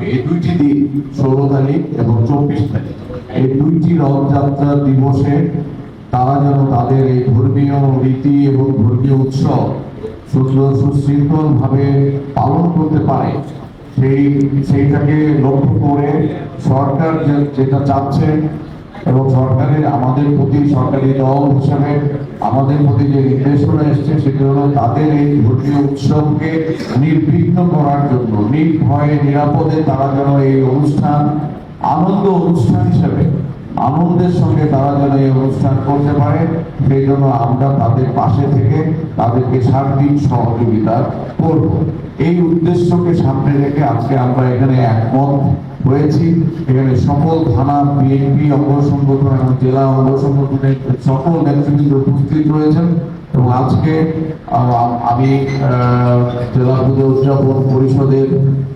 এই দুইটি দিন 16 তারিখ এবং 24 তারিখ এই দুইটি রথযাত্রা দিবসে তারা যেন তাদের এই ধর্মীয় রীতি এবং ধর্মীয় উৎসব সুন্দর সুশৃঙ্খল ভাবে পালন করতে পারে সেইটাকে লক্ষ্য করে সরকার যেটা চাচ্ছে এবং সরকারের আমাদের প্রতি সরকারি দল হিসাবে আমাদের প্রতি যে নির্দেশনা এসছে সেটা হলো তাদের এই ধর্মীয় উৎসবকে নির্বিঘ্ন করার জন্য নির্ভয়ে নিরাপদে তারা যেন এই অনুষ্ঠান আনন্দ অনুষ্ঠান হিসেবে আনন্দের সঙ্গে তারা যেন এই অনুষ্ঠান করতে পারে সেই জন্য আমরা তাদের পাশে থেকে তাদেরকে সার্বিক সহযোগিতা করব। এই উদ্দেশ্যকে সামনে রেখে আজকে আমরা এখানে একমত হয়েছি। এখানে সকল থানা বিএনপি অঙ্গ সংগঠন এবং জেলা অঙ্গ সংগঠনের সকল নেতৃবৃন্দ উপস্থিত রয়েছেন এবং আজকে আমি জেলা পুজো উদযাপন পরিষদের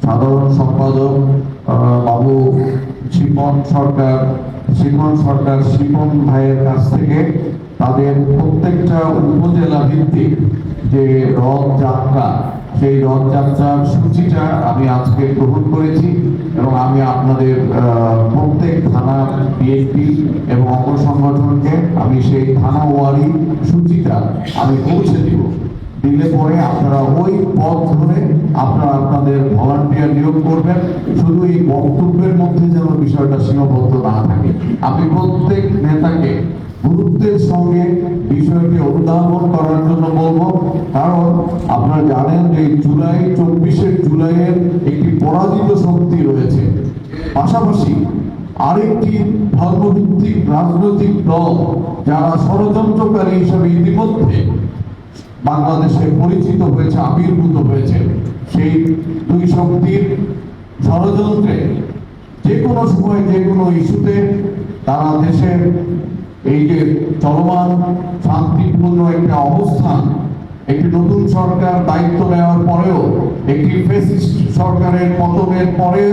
সাধারণ সম্পাদক বাবু শিপন ভাইয়ের কাছ থেকে তাদের প্রত্যেকটা উপজেলা ভিত্তিক যে রথযাত্রা সেই রথযাত্রার সূচিটা আমি আজকে গ্রহণ করেছি এবং আমি আপনাদের প্রত্যেক থানা বিএনপি এবং অঙ্গ সংগঠনকে আমি সেই থানা ওয়ারি সূচিটা আমি পৌঁছে দিলে পরে আপনারা ওই পথ ধরে আপনারা আপনাদের ভলান্টিয়ার নিয়োগ করবেন। শুধু এই বক্তব্যের মধ্যে যেন বিষয়টা সীমাবদ্ধ না থাকে। আমি প্রত্যেক নেতাকে গুরুত্বের সঙ্গে বিষয়টি অনুধাবন করার জন্য বলবো, কারণ আপনারা জানেন যে 24 জুলাইয়ের একটি পরাজিত শক্তি রয়েছে, পাশাপাশি আরেকটি ধর্মভিত্তিক রাজনৈতিক দল যারা ষড়যন্ত্রকারী হিসেবে ইতিমধ্যে বাংলাদেশে পরিচিত হয়েছে, আবির্ভূত হয়েছে। সেই দুই শক্তির ষড়যন্ত্রে যে কোনো সময় যে কোনো ইস্যুতে তারা দেশের এই যে চলমান শান্তিপূর্ণ একটা অবস্থান, একটি নতুন সরকার দায়িত্ব নেওয়ার পরেও একটি ফ্যাসিস্ট সরকারের পতনের পরে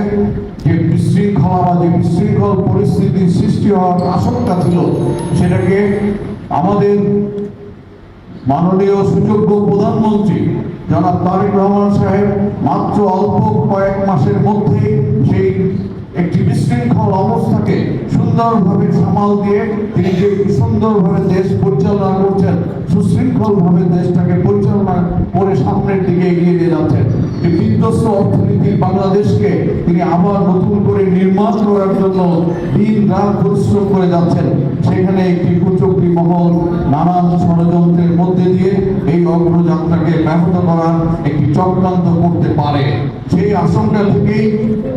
যে বিশৃঙ্খল পরিস্থিতির সৃষ্টি হওয়ার আশঙ্কা ছিল, সেটাকে আমাদের মাননীয় সুযোগ্য প্রধানমন্ত্রী জনাব তারেক রহমান সাহেব মাত্র অল্প কয়েক মাসের মধ্যে সেই একটি বিশৃঙ্খল অবস্থাকে সুন্দরভাবে সামাল দিয়ে তিনি যে সুন্দরভাবে দেশ পরিচালনা করছেন, সুশৃঙ্খলভাবে দেশটাকে পরিচালনা করে সামনের দিকে এগিয়ে নিয়ে যাচ্ছেন। যে বিধ্বস্ত অর্থনীতির বাংলাদেশকে তিনি আবার নতুন করে নির্মাণ করার জন্য দিন রাত পরিশ্রম করে যাচ্ছেন। সেখানে একটি কুচক্রী মহল নানান ষড়যন্ত্রের মধ্যে দিয়ে এই অগ্রযাত্রাকে ব্যাহত করার একটি চক্রান্ত করতে পারে, সেই আশঙ্কা থেকেই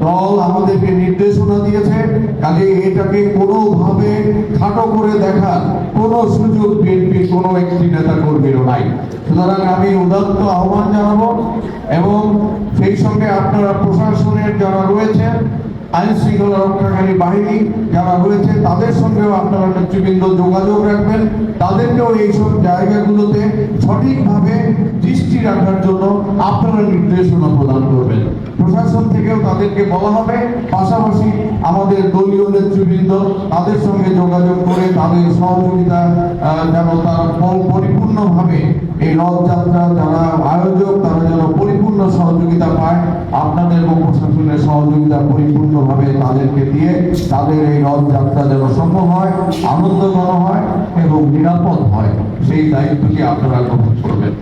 দল আমাদেরকে নির্দেশনা দিয়েছে। কাজে এটাকে কোনোভাবে খাটো করে দেখার কোনো সুযোগ বিএনপির কোনো একটি নেতা কর্মীরও নাই। সুতরাং আমি উদাত্ত আহ্বান জানাবো এবং সেই সঙ্গে আপনারা প্রশাসনের যারা রয়েছে, আইন শৃঙ্খলা রক্ষাকারী বাহিনী যারা রয়েছে, তাদের সঙ্গেও আপনারা নেতৃবৃন্দ যোগাযোগ রাখবেন। তাদেরকেও এইসব জায়গাগুলোতে সঠিকভাবে দৃষ্টি রাখার জন্য আপনারা নির্দেশনা প্রদান করবেন। প্রশাসন থেকেও তাদেরকে বলা হবে, পাশাপাশি আমাদের দলীয় নেতৃবৃন্দ তাদের সঙ্গে যোগাযোগ করে তাদের সহযোগিতা যেন তারা পরিপূর্ণভাবে এই রথযাত্রা যারা আয়োজক তারা যেন পরিপূর্ণ সহযোগিতা পায়। আপনাদের এবং প্রশাসনের সহযোগিতা পরিপূর্ণভাবে তাদেরকে দিয়ে তাদের এই রথযাত্রা যেন সম্ভব হয়, আনন্দঘন হয় এবং নিরাপদ হয়, সেই দায়িত্বটি আপনারা গ্রহণ করবেন।